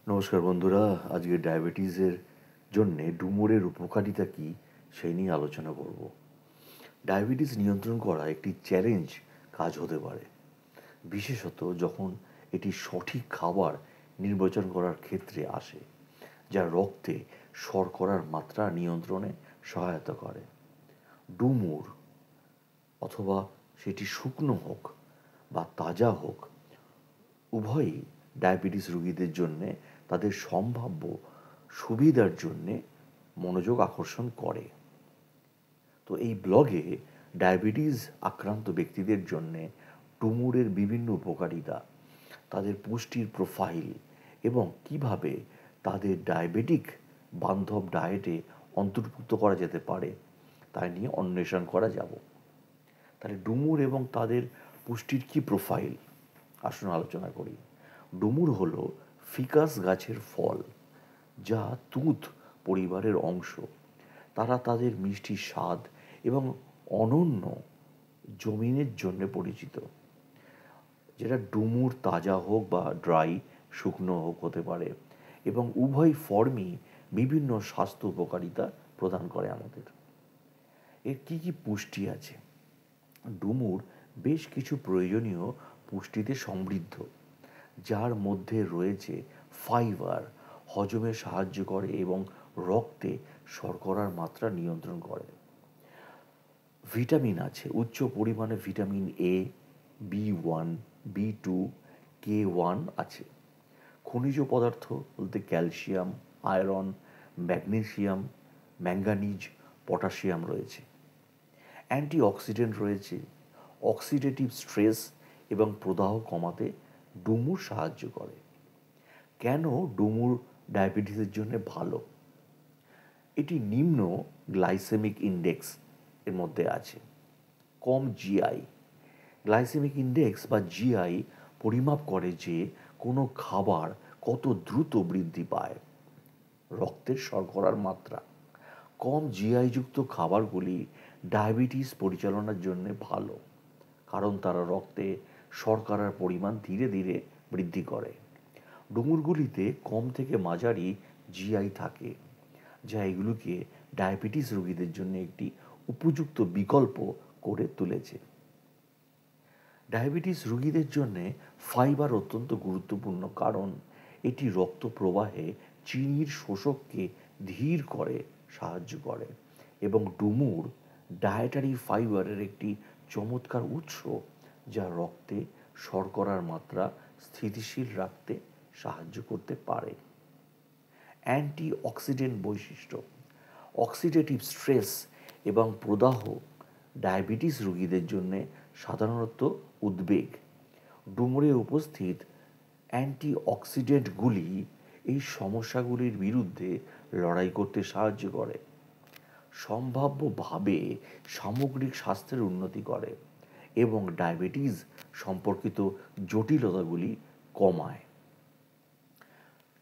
নমস্কার বন্ধুরা। আজকে ডায়াবেটিসের জন্যে ডুমুরের উপকারিতা কী সেই নিয়ে আলোচনা করব। ডায়াবেটিস নিয়ন্ত্রণ করা একটি চ্যালেঞ্জ কাজ হতে পারে, বিশেষত যখন এটি সঠিক খাবার নির্বাচন করার ক্ষেত্রে আসে, যা রক্তে শর্করার মাত্রা নিয়ন্ত্রণে সহায়তা করে। ডুমুর, অথবা সেটি শুকনো হোক বা তাজা হোক, উভয়ই ডায়াবেটিস রোগীদের জন্যে তাদের সম্ভাব্য সুবিধার জন্যে মনোযোগ আকর্ষণ করে। তো এই ব্লগে ডায়াবেটিস আক্রান্ত ব্যক্তিদের জন্যে ডুমুরের বিভিন্ন উপকারিতা, তাদের পুষ্টির প্রোফাইল এবং কিভাবে তাদের ডায়াবেটিক বান্ধব ডায়েটে অন্তর্ভুক্ত করা যেতে পারে তা নিয়ে অন্বেষণ করা যাব। তাহলে ডুমুর এবং তাদের পুষ্টির কী প্রোফাইল, আসুন আলোচনা করি। ডুমুর হলো ফিকাস গাছের ফল, যা তুঁত পরিবারের অংশ। তারা তাদের মিষ্টি স্বাদ এবং অনন্য জমিনের জন্য পরিচিত, যেটা ডুমুর তাজা হোক বা ড্রাই, শুকনো হোক হতে পারে, এবং উভয় ফর্মই বিভিন্ন স্বাস্থ্য উপকারিতা প্রদান করে আমাদের। এর কী কী পুষ্টি আছে? ডুমুর বেশ কিছু প্রয়োজনীয় পুষ্টিতে সমৃদ্ধ, যার মধ্যে রয়েছে ফাইবার, হজমে সাহায্য করে এবং রক্তে শর্করার মাত্রা নিয়ন্ত্রণ করে। ভিটামিন আছে, উচ্চ পরিমাণে ভিটামিন এ, বি1, বি2, কে1 আছে। খনিজ পদার্থ বলতে calcium, iron, magnesium, manganese, potassium রয়েছে। অ্যান্টিঅক্সিডেন্ট রয়েছে, অক্সিডেটিভ স্ট্রেস এবং প্রদাহ কমাতে ডুমুর সাহায্য করে। কেন ডুমুর ডায়াবেটিসের জন্য ভালো? এটি নিম্ন গ্লাইসেমিক ইন্ডেক্স এর মধ্যে আছে, কম জিআই। গ্লাইসেমিক ইন্ডেক্স বা জিআই পরিমাপ করে যে কোনো খাবার কত দ্রুত বৃদ্ধি পায় রক্তের শর্করার মাত্রা। কম জিআইযুক্ত খাবারগুলি ডায়াবেটিস পরিচালনার জন্য ভালো, কারণ তারা রক্তে শর্করার পরিমাণ ধীরে ধীরে বৃদ্ধি করে। ডুমুরগুলিতে কম থেকে মাঝারি জিআই থাকে, যা এগুলোকে ডায়াবেটিস রোগীদের জন্য একটি উপযুক্ত বিকল্প করে তুলেছে। ডায়াবেটিস রোগীদের জন্য ফাইবার অত্যন্ত গুরুত্বপূর্ণ, কারণ এটি রক্ত প্রবাহে চিনির শোষককে ধীর করে সাহায্য করে, এবং ডুমুর ডায়েটারি ফাইবারের একটি চমৎকার উৎস, যা রক্তে শর্করার মাত্রা স্থিতিশীল রাখতে সাহায্য করতে পারে। অ্যান্টিঅক্সিডেন্ট বৈশিষ্ট্য, অক্সিডেটিভ স্ট্রেস এবং প্রদাহ ডায়াবেটিস রোগীদের জন্য সাধারণত উদ্বেগ। ডুমুরে উপস্থিত অ্যান্টিঅক্সিডেন্টগুলি এই সমস্যাগুলির বিরুদ্ধে লড়াই করতে সাহায্য করে, সম্ভাব্যভাবে সামগ্রিক স্বাস্থ্যের উন্নতি করে এবং ডায়াবেটিস সম্পর্কিত জটিলতাগুলি কমায়।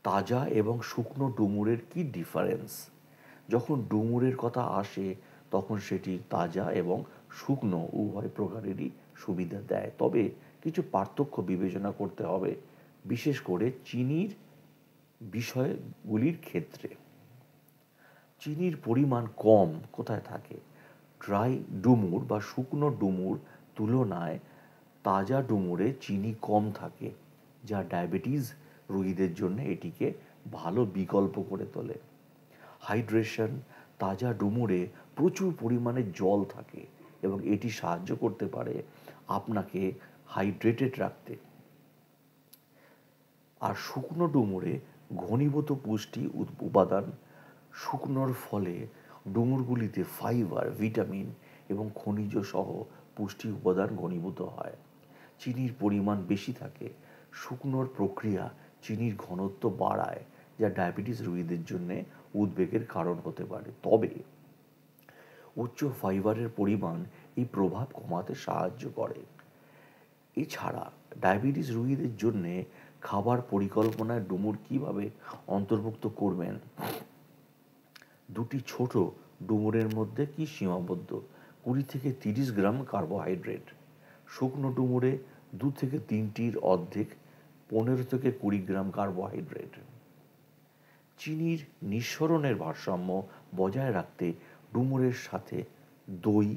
তাজা এবং শুকনো ডুমুরের কী ডিফারেন্স? যখন ডুমুরের কথা আসে তখন সেটি তাজা এবং শুকনো উভয় প্রকারেরই সুবিধা দেয়, তবে কিছু পার্থক্য বিবেচনা করতে হবে, বিশেষ করে চিনির বিষয়গুলির ক্ষেত্রে। চিনির পরিমাণ কম কোথায় থাকে? ড্রাই ডুমুর বা শুকনো ডুমুর তুলনায় তাজা ডুমুরে চিনি কম থাকে, যা ডায়াবেটিস রোগীদের জন্য এটিকে ভালো বিকল্প করে তোলে। হাইড্রেশন, তাজা ডুমুরে প্রচুর পরিমাণে জল থাকে এবং এটি সাহায্য করতে পারে আপনাকে হাইড্রেটেড রাখতে। আর শুকনো ডুমুরে ঘনীভূত পুষ্টি উপাদান, শুকনোর ফলে ডুমুরগুলিতে ফাইবার, ভিটামিন এবং খনিজ সহ পুষ্টি উপাদান ঘনীভূত হয়। চিনির পরিমাণ বেশি থাকে, শুকনোর প্রক্রিয়া চিনির ঘনত্ব বাড়ায়, যা ডায়াবেটিস রোগীদের জন্য উদ্বেগের কারণ হতে পারে, তবে উচ্চ ফাইবারের পরিমাণ এই প্রভাব কমাতে সাহায্য করে। এছাড়া ডায়াবেটিস রোগীদের জন্য খাবার পরিকল্পনায় ডুমুর কীভাবে অন্তর্ভুক্ত করবেন? দুটি ছোট ডুমুরের মধ্যে কি সীমাবদ্ধ? 20 থেকে 30 গ্রাম কার্বোহাইড্রেট। শুকনো ডুমুরে 2 থেকে 3টির অর্ধেক, 15 থেকে 20 গ্রাম কার্বোহাইড্রেট। চিনির নিঃসরণের ভারসাম্য বজায় রাখতে ডুমুরের সাথে দই,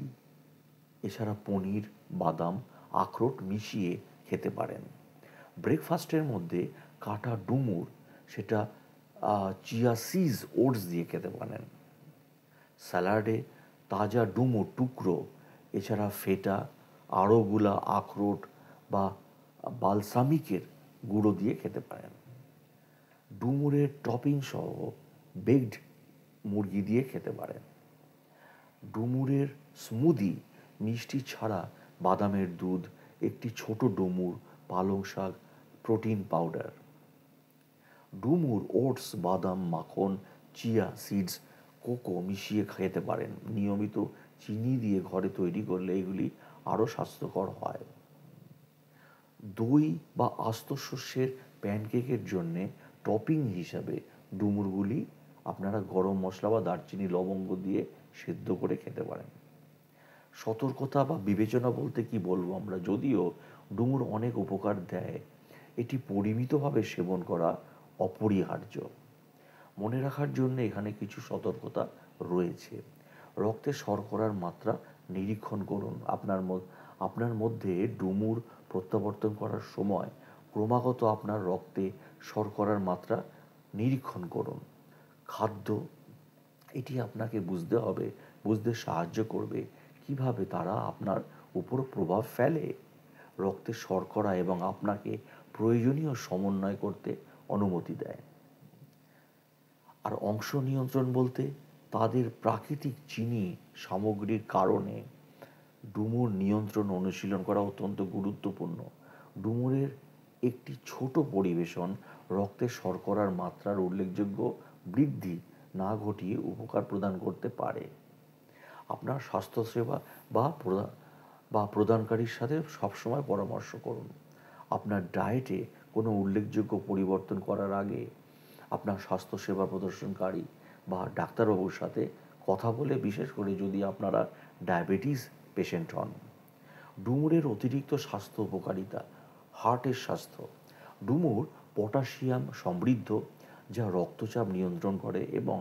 এছাড়া পনির, বাদাম, আখরোট মিশিয়ে খেতে পারেন। ব্রেকফাস্টের মধ্যে কাটা ডুমুর, সেটা চিয়া সিজ ওটস দিয়ে খেতে পারেন। স্যালাডে তাজা ডুমুর টুকরো, এছাড়া ফেটা, আড়োগুলা আখরোট বা বালসামিকের গুঁড়ো দিয়ে খেতে পারেন। ডুমুরের টপিং সহ বেকড মুরগি দিয়ে খেতে পারেন। ডুমুরের স্মুদি, মিষ্টি ছাড়া বাদামের দুধ, একটি ছোট ডুমুর, পালং শাক, প্রোটিন পাউডার। ডুমুর ওটস, বাদাম, মাখন, চিয়া সিডস, কোকো মিশিয়ে খেতে পারেন। নিয়মিত চিনি দিয়ে ঘরে তৈরি করলে এগুলি আরও স্বাস্থ্যকর হয়। দই বা আস্ত শস্যের প্যানকেকের জন্যে টপিং হিসাবে ডুমুরগুলি আপনারা গরম মশলা বা দারচিনি, লবঙ্গ দিয়ে সেদ্ধ করে খেতে পারেন। সতর্কতা বা বিবেচনা বলতে কি বলবো আমরা, যদিও ডুমুর অনেক উপকার দেয়, এটি পরিমিতভাবে সেবন করা অপরিহার্য। মনে রাখার জন্য এখানে কিছু সতর্কতা রয়েছে। রক্তে শর্করার মাত্রা নিরীক্ষণ করুন। আপনার মধ্যে ডুমুর প্রত্যাবর্তন করার সময় ক্রমাগত আপনার রক্তে শর্করার মাত্রা নিরীক্ষণ করুন। খাদ্য, এটি আপনাকে বুঝতে সাহায্য করবে কিভাবে তারা আপনার উপর প্রভাব ফেলে, রক্তে শর্করা এবং আপনাকে প্রয়োজনীয় সমন্বয় করতে অনুমতি দেয়। আর অংশ নিয়ন্ত্রণ বলতে তাদের প্রাকৃতিক চিনি সামগ্রীর কারণে ডুমুর নিয়ন্ত্রণ অনুশীলন করা অত্যন্ত গুরুত্বপূর্ণ। ডুমুরের একটি ছোট পরিবেশন রক্তে শর্করার মাত্রার উল্লেখযোগ্য বৃদ্ধি না ঘটিয়ে উপকার প্রদান করতে পারে। আপনার স্বাস্থ্যসেবা বা প্রদানকারীর সাথে সবসময় পরামর্শ করুন। আপনার ডায়েটে কোনো উল্লেখযোগ্য পরিবর্তন করার আগে আপনার স্বাস্থ্যসেবা প্রদর্শনকারী বা ডাক্তারবাবুর সাথে কথা বলে, বিশেষ করে যদি আপনারা ডায়াবেটিস পেশেন্ট হন। ডুমুরের অতিরিক্ত স্বাস্থ্য উপকারিতা। হার্টের স্বাস্থ্য। ডুমুর পটাশিয়াম সমৃদ্ধ, যা রক্তচাপ নিয়ন্ত্রণ করে, এবং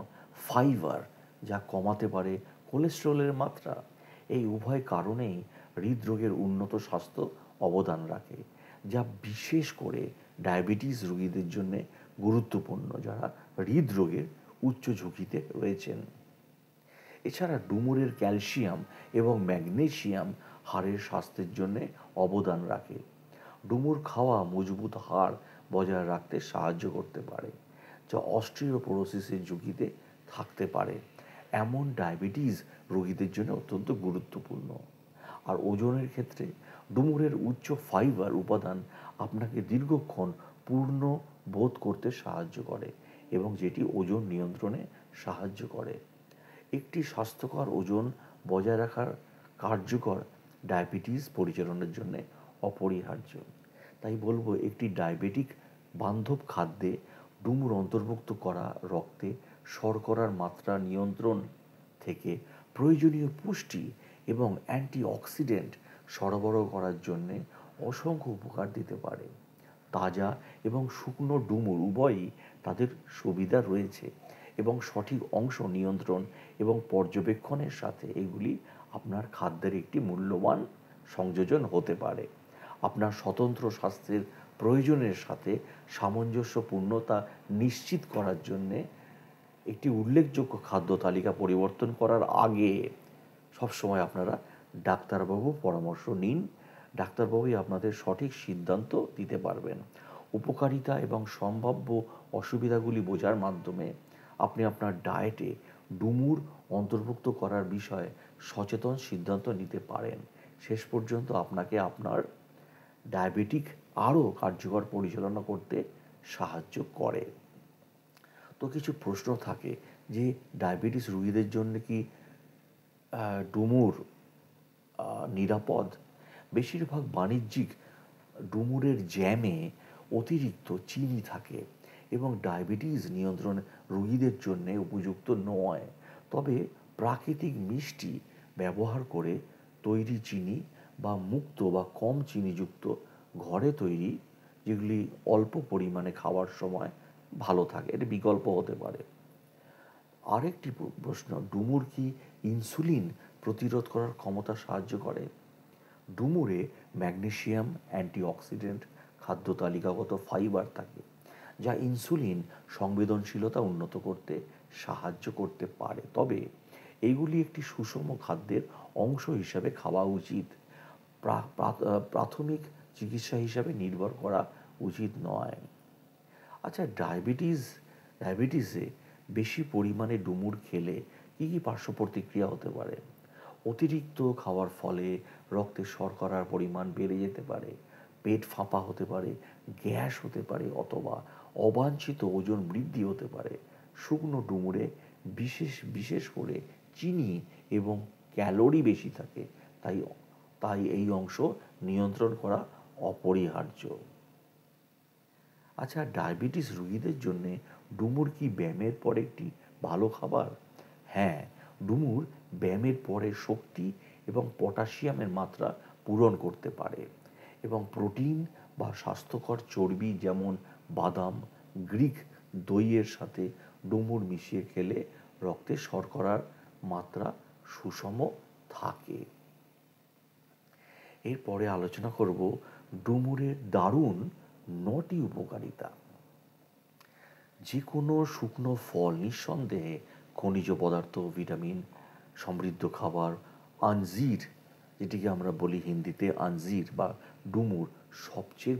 ফাইবার, যা কমাতে পারে কোলেস্টেরলের মাত্রা। এই উভয় কারণেই হৃদরোগের উন্নত স্বাস্থ্য অবদান রাখে, যা বিশেষ করে ডায়াবেটিস রোগীদের জন্য গুরুত্বপূর্ণ, যারা হৃদরোগের উচ্চ ঝুঁকিতে রয়েছেন। এছাড়া ডুমুরের ক্যালসিয়াম এবং ম্যাগনেসিয়াম হাড়ের স্বাস্থ্যের জন্য অবদান রাখে। ডুমুর খাওয়া মজবুত হাড় বজায় রাখতে সাহায্য করতে পারে, যা অস্টিওপোরোসিসের ঝুঁকিতে থাকতে পারে এমন ডায়াবেটিস রোগীদের জন্য অত্যন্ত গুরুত্বপূর্ণ। আর ওজনের ক্ষেত্রে ডুমুরের উচ্চ ফাইবার উপাদান আপনাকে দীর্ঘক্ষণ পূর্ণ বোধ করতে সাহায্য করে, এবং যেটি ওজন নিয়ন্ত্রণে সাহায্য করে। একটি স্বাস্থ্যকর ওজন বজায় রাখার কার্যকর ডায়াবেটিস পরিচালনার জন্য অপরিহার্য। তাই বলবো, একটি ডায়াবেটিক বান্ধব খাদ্যে ডুমুর অন্তর্ভুক্ত করা রক্তে শর্করার মাত্রা নিয়ন্ত্রণ থেকে প্রয়োজনীয় পুষ্টি এবং অ্যান্টিঅক্সিডেন্ট সরবরাহ করার জন্যে অসংখ্য উপকার দিতে পারে। তাজা এবং শুকনো ডুমুর উভয়ই তাদের সুবিধা রয়েছে, এবং সঠিক অংশ নিয়ন্ত্রণ এবং পর্যবেক্ষণের সাথে এগুলি আপনার খাদ্যের একটি মূল্যবান সংযোজন হতে পারে। আপনার স্বতন্ত্র স্বাস্থ্যের প্রয়োজনের সাথে সামঞ্জস্যপূর্ণতা নিশ্চিত করার জন্যে একটি উল্লেখযোগ্য খাদ্য তালিকা পরিবর্তন করার আগে সবসময় আপনারা ডাক্তারবাবুর পরামর্শ নিন। ডাক্তারবাবুই আপনাদের সঠিক সিদ্ধান্ত দিতে পারবেন। উপকারিতা এবং সম্ভাব্য অসুবিধাগুলি বোঝার মাধ্যমে আপনি আপনার ডায়েটে ডুমুর অন্তর্ভুক্ত করার বিষয়ে সচেতন সিদ্ধান্ত নিতে পারেন। শেষ পর্যন্ত আপনাকে আপনার ডায়াবেটিক আরও কার্যকর পরিচালনা করতে সাহায্য করে। তো কিছু প্রশ্ন থাকে যে ডায়াবেটিস রোগীদের জন্য কি ডুমুর নিরাপদ? বেশিরভাগ বাণিজ্যিক ডুমুরের জ্যামে অতিরিক্ত চিনি থাকে এবং ডায়াবেটিস নিয়ন্ত্রণ রোগীদের জন্য উপযুক্ত নয়। তবে প্রাকৃতিক মিষ্টি ব্যবহার করে তৈরি চিনি বা মুক্ত বা কম চিনিযুক্ত ঘরে তৈরি, যেগুলি অল্প পরিমাণে খাওয়ার সময় ভালো থাকে, এটা বিকল্প হতে পারে। আরেকটি প্রশ্ন, ডুমুর কি ইনসুলিন প্রতিরোধ করার ক্ষমতা সাহায্য করে? ডুমুরে ম্যাগনেসিয়াম, অ্যান্টিঅক্সিডেন্ট, খাদ্য তালিকাগত ফাইবার থাকে যা ইনসুলিন সংবেদনশীলতা উন্নত করতে সাহায্য করতে পারে। তবে এইগুলি একটি সুষম খাদ্যের অংশ হিসাবে খাওয়া উচিত, প্রাথমিক চিকিৎসা হিসাবে নির্ভর করা উচিত নয়। আচ্ছা, ডায়াবেটিসে বেশি পরিমাণে ডুমুর খেলে কী কী পার্শ্ব প্রতিক্রিয়া হতে পারে? অতিরিক্ত খাওয়ার ফলে রক্তে শর্করার পরিমাণ বেড়ে যেতে পারে, পেট ফাঁপা হতে পারে, গ্যাস হতে পারে, অথবা অবাঞ্ছিত ওজন বৃদ্ধি হতে পারে। শুকনো ডুমুরে বিশেষ বিশেষ করে চিনি এবং ক্যালোরি বেশি থাকে, তাই তাই এই অংশ নিয়ন্ত্রণ করা অপরিহার্য। আচ্ছা, ডায়াবেটিস রোগীদের জন্য ডুমুর কি ব্যায়ামের পর একটি ভালো খাবার? হ্যাঁ, ডুমুর ব্যায়ামের পরে শক্তি এবং পটাশিয়ামের মাত্রা পূরণ করতে পারে, এবং প্রোটিন বা স্বাস্থ্যকর চর্বি যেমন বাদাম, গ্রিক দইয়ের সাথে ডুমুর মিশিয়ে খেলে রক্তে শর্করার মাত্রা সুষম থাকে। এরপরে আলোচনা করব ডুমুরের দারুণ 9টি উপকারিতা। যে কোনো শুকনো ফল নিঃসন্দেহে খনিজ পদার্থ, ভিটামিন সমৃদ্ধ খাবার। আঞ্জির, যেটিকে আমরা বলি হিন্দিতে আঞ্জির বা ডুমুর, সবচেয়ে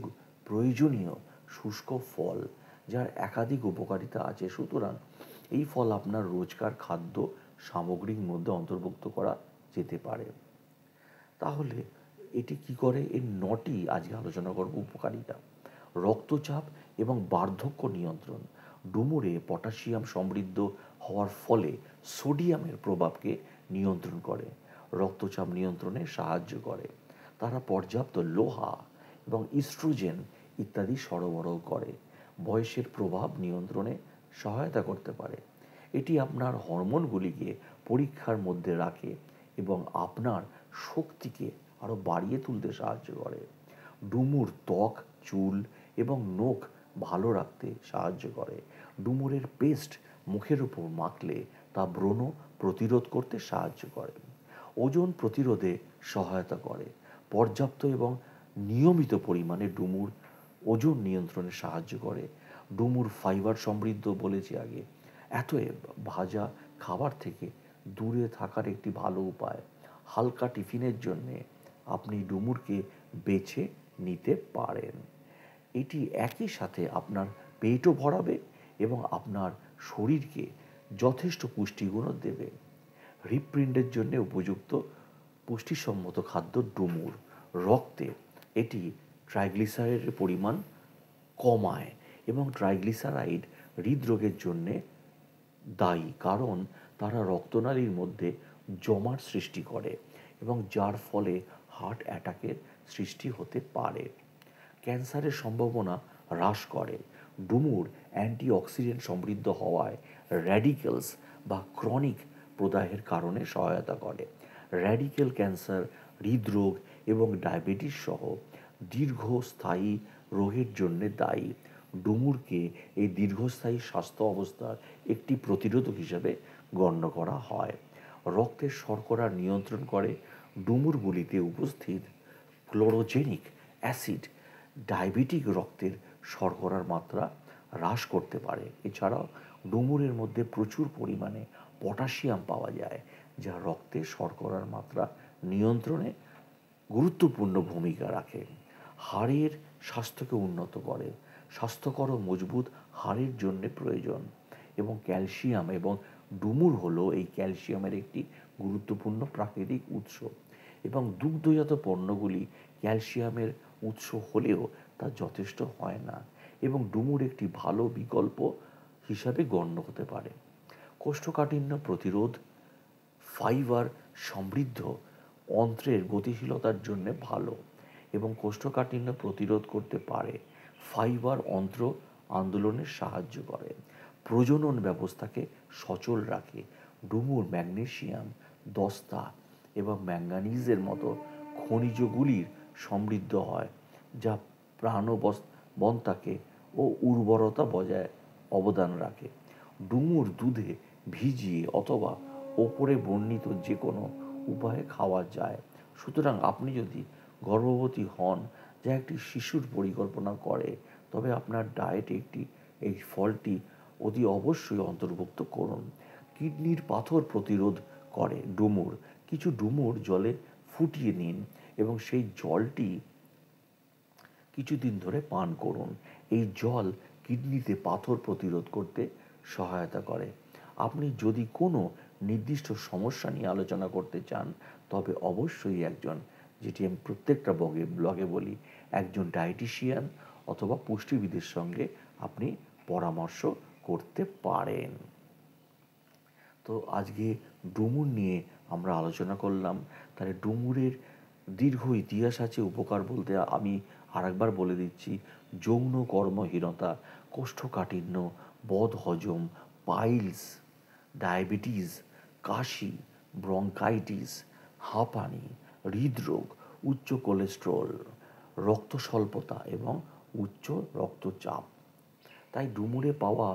প্রয়োজনীয় শুষ্ক ফল যার একাধিক উপকারিতা আছে। সুতরাং এই ফল আপনার রোজকার খাদ্য সামগ্রীর মধ্যে অন্তর্ভুক্ত করা যেতে পারে। তাহলে এটি কি করে? এর 9টি আজকে আলোচনা করব উপকারিতা। রক্তচাপ এবং বার্ধক্য নিয়ন্ত্রণ। ডুমুরে পটাশিয়াম সমৃদ্ধ হওয়ার ফলে সোডিয়ামের প্রভাবকে নিয়ন্ত্রণ করে, রক্তচাপ নিয়ন্ত্রণে সাহায্য করে। তারা পর্যাপ্ত লোহা এবং ইস্ট্রোজেন ইত্যাদি সরবরাহ করে, বয়সের প্রভাব নিয়ন্ত্রণে সহায়তা করতে পারে। এটি আপনার হরমোনগুলিকে পরীক্ষার মধ্যে রাখে এবং আপনার শক্তিকে আরও বাড়িয়ে তুলতে সাহায্য করে। ডুমুর ত্বক, চুল এবং নখ ভালো রাখতে সাহায্য করে। ডুমুরের পেস্ট মুখের উপর মাখলে তা ব্রণ প্রতিরোধ করতে সাহায্য করে। ওজন প্রতিরোধে সহায়তা করে। পর্যাপ্ত এবং নিয়মিত পরিমাণে ডুমুর ওজন নিয়ন্ত্রণে সাহায্য করে। ডুমুর ফাইবার সমৃদ্ধ, বলেছি আগে। অতএব ভাজা খাবার থেকে দূরে থাকার একটি ভালো উপায়। হালকা টিফিনের জন্যে আপনি ডুমুরকে বেছে নিতে পারেন। এটি একই সাথে আপনার পেটও ভরাবে এবং আপনার শরীরকে যথেষ্ট পুষ্টিগুণও দেবে। হৃৎপিণ্ডের জন্য উপযুক্ত পুষ্টিসম্মত খাদ্য ডুমুর। রক্তে এটি ট্রাইগ্লিসারাইডের পরিমাণ কমায় এবং ট্রাইগ্লিসারাইড হৃদরোগের জন্যে দায়ী, কারণ তারা রক্তনালীর মধ্যে জমাট সৃষ্টি করে এবং যার ফলে হার্ট অ্যাটাকের সৃষ্টি হতে পারে। ক্যান্সারের সম্ভাবনা হ্রাস করে। ডুমুর অ্যান্টিঅক্সিডেন্ট সমৃদ্ধ হওয়ায় র্যাডিক্যালস বা ক্রনিক প্রদাহের কারণে সহায়তা করে। র্যাডিক্যাল ক্যান্সার, হৃদরোগ এবং ডায়াবেটিস সহ দীর্ঘস্থায়ী রোগের জন্য দায়ী। ডুমুরকে এই দীর্ঘস্থায়ী স্বাস্থ্য অবস্থার একটি প্রতিরোধক হিসাবে গণ্য করা হয়। রক্তের শর্করা নিয়ন্ত্রণ করে। ডুমুরগুলিতে উপস্থিত ক্লোরোজেনিক অ্যাসিড ডায়াবেটিক রক্তের শর্করার মাত্রা হ্রাস করতে পারে। এছাড়াও ডুমুরের মধ্যে প্রচুর পরিমাণে পটাশিয়াম পাওয়া যায়, যা রক্তে শর্করার মাত্রা নিয়ন্ত্রণে গুরুত্বপূর্ণ ভূমিকা রাখে। হাড়ের স্বাস্থ্যকে উন্নত করে। স্বাস্থ্যকর ও মজবুত হাড়ের জন্য প্রয়োজন এবং ক্যালসিয়াম, এবং ডুমুর হলো এই ক্যালসিয়ামের একটি গুরুত্বপূর্ণ প্রাকৃতিক উৎস, এবং দুগ্ধজাত পণ্যগুলি ক্যালসিয়ামের উৎস হলেও তা যথেষ্ট হয় না, এবং ডুমুর একটি ভালো বিকল্প হিসাবে গণ্য হতে পারে। কোষ্ঠকাঠিন্য প্রতিরোধ। ফাইবার সমৃদ্ধ অন্ত্রের গতিশীলতার জন্য ভালো এবং কোষ্ঠকাঠিন্য প্রতিরোধ করতে পারে। ফাইবার অন্ত্র আন্দোলনে সাহায্য করে, প্রজনন ব্যবস্থাকে সচল রাখে। ডুমুর ম্যাগনেসিয়াম, দস্তা এবং ম্যাঙ্গানিজের মতো খনিজগুলির সমৃদ্ধ হয়, যা প্রাণবন্তাকে ও উর্বরতা বজায় অবদান রাখে। ডুমুর দুধে ভিজিয়ে অথবা ওপরে বর্ণিত যে কোনো উপায়ে খাওয়া যায়। সুতরাং আপনি যদি গর্ভবতী হন, যা একটি শিশুর পরিকল্পনা করে, তবে আপনার ডায়েটে এই ফলটি অতি অবশ্যই অন্তর্ভুক্ত করুন। কিডনির পাথর প্রতিরোধ করে ডুমুর। কিছু ডুমুর জলে ফুটিয়ে নিন এবং সেই জলটি কিছুদিন ধরে পান করুন। এই জল কিডনিতে পাথর প্রতিরোধ করতে সহায়তা করে। আপনি যদি কোনো নির্দিষ্ট সমস্যা নিয়ে আলোচনা করতে চান, তবে অবশ্যই যেটি আমি প্রত্যেকটা ব্লগে বলি, একজন ডায়েটিশিয়ান অথবা পুষ্টিবিদের সঙ্গে আপনি পরামর্শ করতে পারেন। তো আজকে ডুমুর নিয়ে আমরা আলোচনা করলাম। তাহলে ডুমুরের দীর্ঘ ইতিহাস আছে। উপকার বলতে আমি আরেকবার বলে দিচ্ছি: যৌন কর্মহীনতা, কোষ্ঠকাঠিন্য, বদহজম, পাইলস, ডায়াবেটিস, কাশি, ব্রঙ্কাইটিস, হাঁপানি, হৃদরোগ, উচ্চ কোলেস্টেরল, রক্ত স্বল্পতা এবং উচ্চ রক্তচাপ। তাই ডুমুরে পাওয়া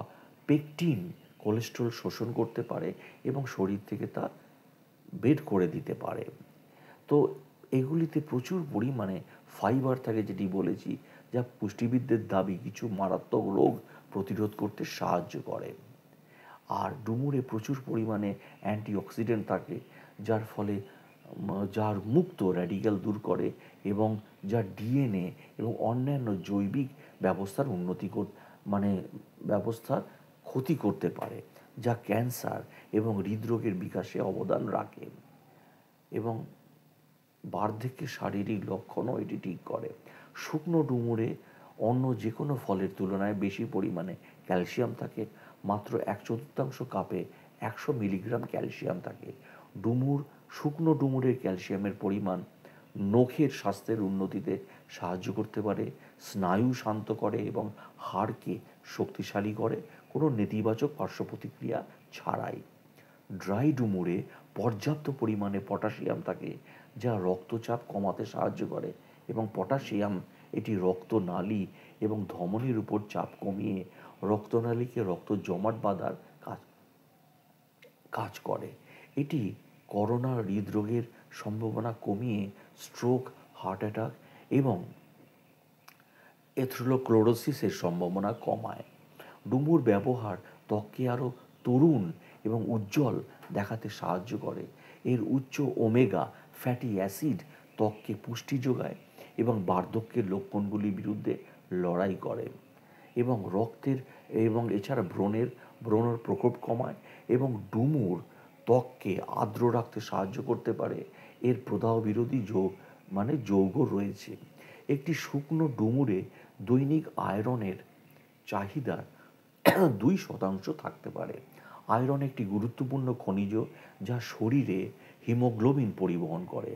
পেকটিন কোলেস্টেরল শোষণ করতে পারে এবং শরীর থেকে তা বের করে দিতে পারে। তো এগুলিতে প্রচুর পরিমাণে ফাইবার থাকে, যেটি বলেছি, যা পুষ্টিবিদদের দাবি কিছু মারাত্মক রোগ প্রতিরোধ করতে সাহায্য করে। আর ডুমুরে প্রচুর পরিমাণে অ্যান্টিঅক্সিডেন্ট থাকে, যার মুক্ত র্যাডিক্যাল দূর করে এবং যা ডিএনএ এবং অন্যান্য জৈবিক ব্যবস্থার ব্যবস্থার ক্ষতি করতে পারে, যা ক্যান্সার এবং হৃদরোগের বিকাশে অবদান রাখে এবং বার্ধক্যের শারীরিক লক্ষণও এটি ঠিক করে। শুকনো ডুমুরে অন্য যে কোনো ফলের তুলনায় বেশি পরিমাণে ক্যালসিয়াম থাকে। মাত্র 1/4 কাপে 100 মিলিগ্রাম ক্যালসিয়াম থাকে। শুকনো ডুমুরের ক্যালসিয়ামের পরিমাণ নখের স্বাস্থ্যের উন্নতিতে সাহায্য করতে পারে, স্নায়ু শান্ত করে এবং হাড়কে শক্তিশালী করে, কোনো নেতিবাচক পার্শ্ব প্রতিক্রিয়া ছাড়াই। ড্রাই ডুমুরে পর্যাপ্ত পরিমাণে পটাশিয়াম থাকে, যা রক্তচাপ কমাতে সাহায্য করে এবং পটাশিয়াম এটি রক্তনালী এবং ধমনীর উপর চাপ কমিয়ে রক্তনালীকে রক্ত জমাট বাঁধার কাজ করে। এটি করোনা হৃদরোগের সম্ভাবনা কমিয়ে স্ট্রোক, হার্ট অ্যাটাক এবং এথেরোস্ক্লেরোসিসের সম্ভাবনা কমায়। ডুমুর ব্যবহার ত্বককে আরও তরুণ এবং উজ্জ্বল দেখাতে সাহায্য করে। এর উচ্চ ওমেগা ফ্যাটি অ্যাসিড ত্বককে পুষ্টি যোগায় এবং বার্ধক্যের লক্ষণগুলির বিরুদ্ধে লড়াই করে এবং এছাড়া ব্রণের প্রকোপ কমায় এবং ডুমুর ত্বককে আর্দ্র রাখতে সাহায্য করতে পারে। এর প্রদাহ বিরোধী যৌগ রয়েছে। একটি শুকনো ডুমুরে দৈনিক আয়রনের চাহিদা 2% থাকতে পারে। আয়রন একটি গুরুত্বপূর্ণ খনিজ যা শরীরে হিমোগ্লোবিন পরিবহন করে।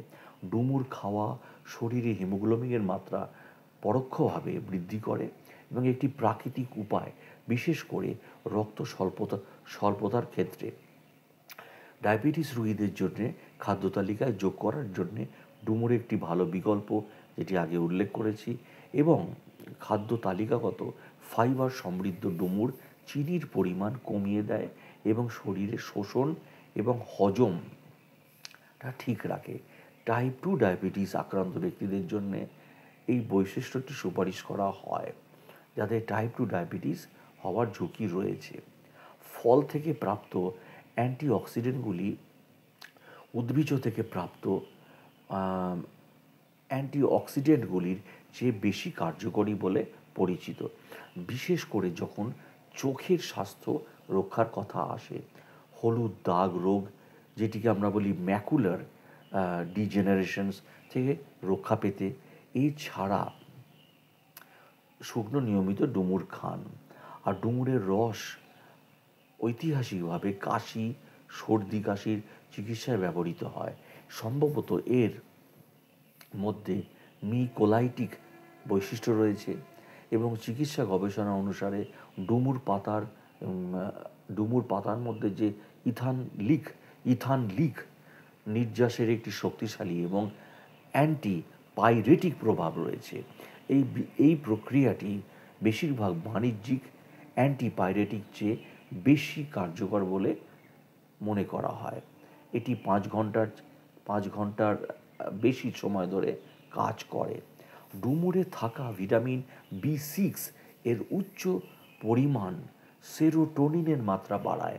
ডুমুর খাওয়া শরীরে হিমোগ্লোবিনের মাত্রা পরোক্ষভাবে বৃদ্ধি করে এবং একটি প্রাকৃতিক উপায়, বিশেষ করে রক্ত স্বল্পতার ক্ষেত্রে। ডায়াবেটিস রোগীদের জন্য খাদ্য তালিকায় যোগ করার জন্য ডুমুর একটি ভালো বিকল্প, যেটি আগে উল্লেখ করেছি। এবং খাদ্য তালিকাগত ফাইবার সমৃদ্ধ ডুমুর চিনির পরিমাণ কমিয়ে দেয় এবং শরীরে শোষণ এবং হজমটা ঠিক রাখে। টাইপ 2 ডায়াবেটিস আক্রান্ত ব্যক্তিদের জন্য এই বৈশিষ্ট্যটি সুপারিশ করা হয়, যাদের টাইপ 2 ডায়াবেটিস হওয়ার ঝুঁকি রয়েছে। ফল থেকে প্রাপ্ত অ্যান্টিঅক্সিডেন্টগুলি উদ্ভিজ থেকে প্রাপ্ত অ্যান্টিঅক্সিডেন্টগুলির চেয়ে বেশি কার্যকরী বলে পরিচিত, বিশেষ করে যখন চোখের স্বাস্থ্য রক্ষার কথা আসে। হলুদ দাগ রোগ, যেটিকে আমরা বলি ম্যাকুলার ডিজেনারেশনস, থেকে রক্ষা পেতে এছাড়া শুকনো নিয়মিত ডুমুর খান। আর ডুমুরের রস ঐতিহাসিকভাবে কাশি, সর্দি কাশির চিকিৎসায় ব্যবহৃত হয়। সম্ভবত এর মধ্যে মিকোলাইটিক বৈশিষ্ট্য রয়েছে এবং চিকিৎসা গবেষণা অনুসারে ডুমুর পাতার মধ্যে যে ইথানলিক নির্যাসের একটি শক্তিশালী এবং অ্যান্টিপাইরেটিক প্রভাব রয়েছে। এই প্রক্রিয়াটি বেশিরভাগ বাণিজ্যিক অ্যান্টিপাইরেটিক চেয়ে বেশি কার্যকর বলে মনে করা হয়। এটি 5 ঘন্টার বেশি সময় ধরে কাজ করে। ডুমুরে থাকা ভিটামিন B6 এর উচ্চ পরিমাণ সেরোটোনিনের মাত্রা বাড়ায়,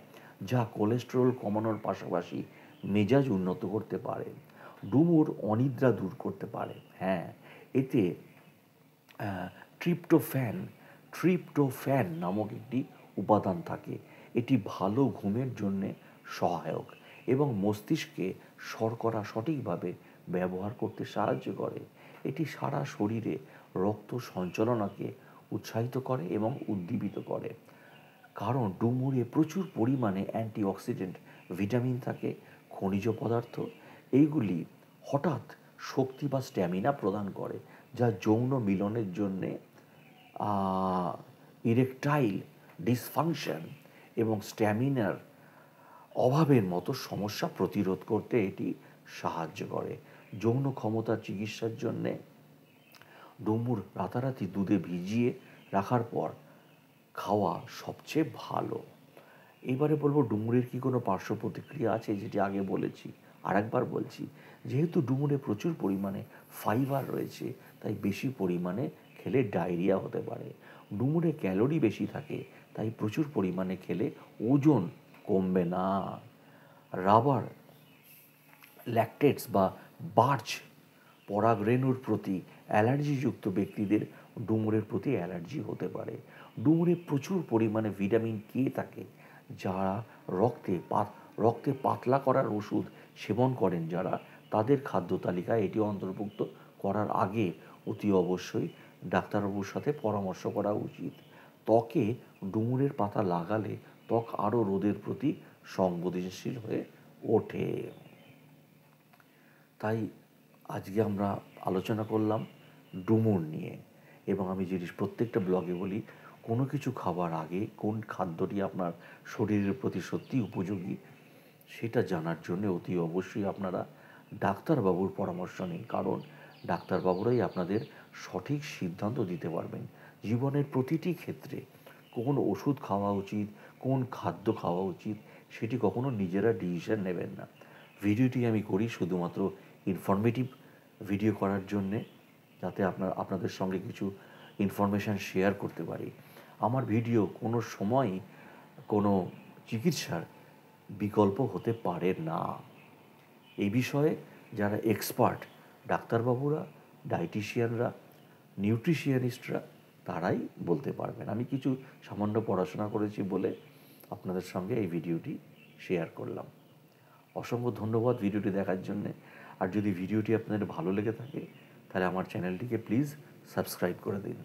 যা কোলেস্টেরল কমানোর পাশাপাশি মেজাজ উন্নত করতে পারে। ডুমুর অনিদ্রা দূর করতে পারে। হ্যাঁ, এতে ট্রিপ্টোফ্যান ট্রিপ্টোফ্যান নামক একটি উপাদান থাকে। এটি ভালো ঘুমের জন্যে সহায়ক এবং মস্তিষ্কে শর্করা সঠিকভাবে ব্যবহার করতে সাহায্য করে। এটি সারা শরীরে রক্ত সঞ্চালনাকে উৎসাহিত করে এবং উদ্দীপিত করে। কারণ ডুমুরে প্রচুর পরিমাণে অ্যান্টিঅক্সিডেন্ট, ভিটামিন থাকে, খনিজ পদার্থ। এইগুলি হঠাৎ শক্তি বা স্ট্যামিনা প্রদান করে, যা যৌন মিলনের জন্যে ইরেকটাইল ডিসফাংশন এবং স্ট্যামিনার অভাবের মতো সমস্যা প্রতিরোধ করতে এটি সাহায্য করে। যৌন ক্ষমতার চিকিৎসার জন্যে ডুমুর রাতারাতি দুধে ভিজিয়ে রাখার পর খাওয়া সবচেয়ে ভালো। এবারে বলবো ডুমুরের কি কোনো পার্শ্ব প্রতিক্রিয়া আছে, যেটি আগে বলেছি। আর একবার বলছি, যেহেতু ডুমুরে প্রচুর পরিমাণে ফাইবার রয়েছে, তাই বেশি পরিমাণে খেলে ডায়রিয়া হতে পারে। ডুমুরে ক্যালোরি বেশি থাকে, তাই প্রচুর পরিমাণে খেলে ওজন কমবে না। রাবার ল্যাকটেটস বা বার্চ পরাগরেণুর প্রতি অ্যালার্জিযুক্ত ব্যক্তিদের ডুমুরের প্রতি অ্যালার্জি হতে পারে। ডুমুরে প্রচুর পরিমাণে ভিটামিন কে থাকে। যারা রক্তে পাতলা করার ওষুধ সেবন করেন যারা, তাদের খাদ্য তালিকায় এটি অন্তর্ভুক্ত করার আগে অতি অবশ্যই ডাক্তারবাবুর সাথে পরামর্শ করা উচিত। ত্বকে ডুমুরের পাতা লাগালে ত্বক আরও রোদের প্রতি সংবেদনশীল হয়ে ওঠে। তাই আজকে আমরা আলোচনা করলাম ডুমুর নিয়ে। এবং আমি জিনিস প্রত্যেকটা ব্লগে বলি, কোনো কিছু খাবার আগে কোন খাদ্যটি আপনার শরীরের প্রতি সত্যিই উপযোগী সেটা জানার জন্য অতি অবশ্যই আপনারা ডাক্তারবাবুর পরামর্শ নিন। কারণ ডাক্তারবাবুরাই আপনাদের সঠিক সিদ্ধান্ত দিতে পারবেন জীবনের প্রতিটি ক্ষেত্রে। কোন ওষুধ খাওয়া উচিত, কোন খাদ্য খাওয়া উচিত, সেটি কখনো নিজেরা ডিসিশন নেবেন না। ভিডিওটি আমি করি শুধুমাত্র ইনফরমেটিভ ভিডিও করার জন্যে, যাতে আপনাদের সঙ্গে কিছু ইনফরমেশান শেয়ার করতে পারি। আমার ভিডিও কোনো সময়ই কোনো চিকিৎসার বিকল্প হতে পারে না। এই বিষয়ে যারা এক্সপার্ট, ডাক্তারবাবুরা, ডায়েটিশিয়ানরা, নিউট্রিশিয়ানিস্টরা, তারাই বলতে পারবেন। আমি কিছু সামান্য পড়াশোনা করেছি বলে আপনাদের সঙ্গে এই ভিডিওটি শেয়ার করলাম। অসংখ্য ধন্যবাদ ভিডিওটি দেখার জন্যে। আর যদি ভিডিওটি আপনাদের ভালো লেগে থাকে, তাহলে আমার চ্যানেলটিকে প্লিজ সাবস্ক্রাইব করে দিন।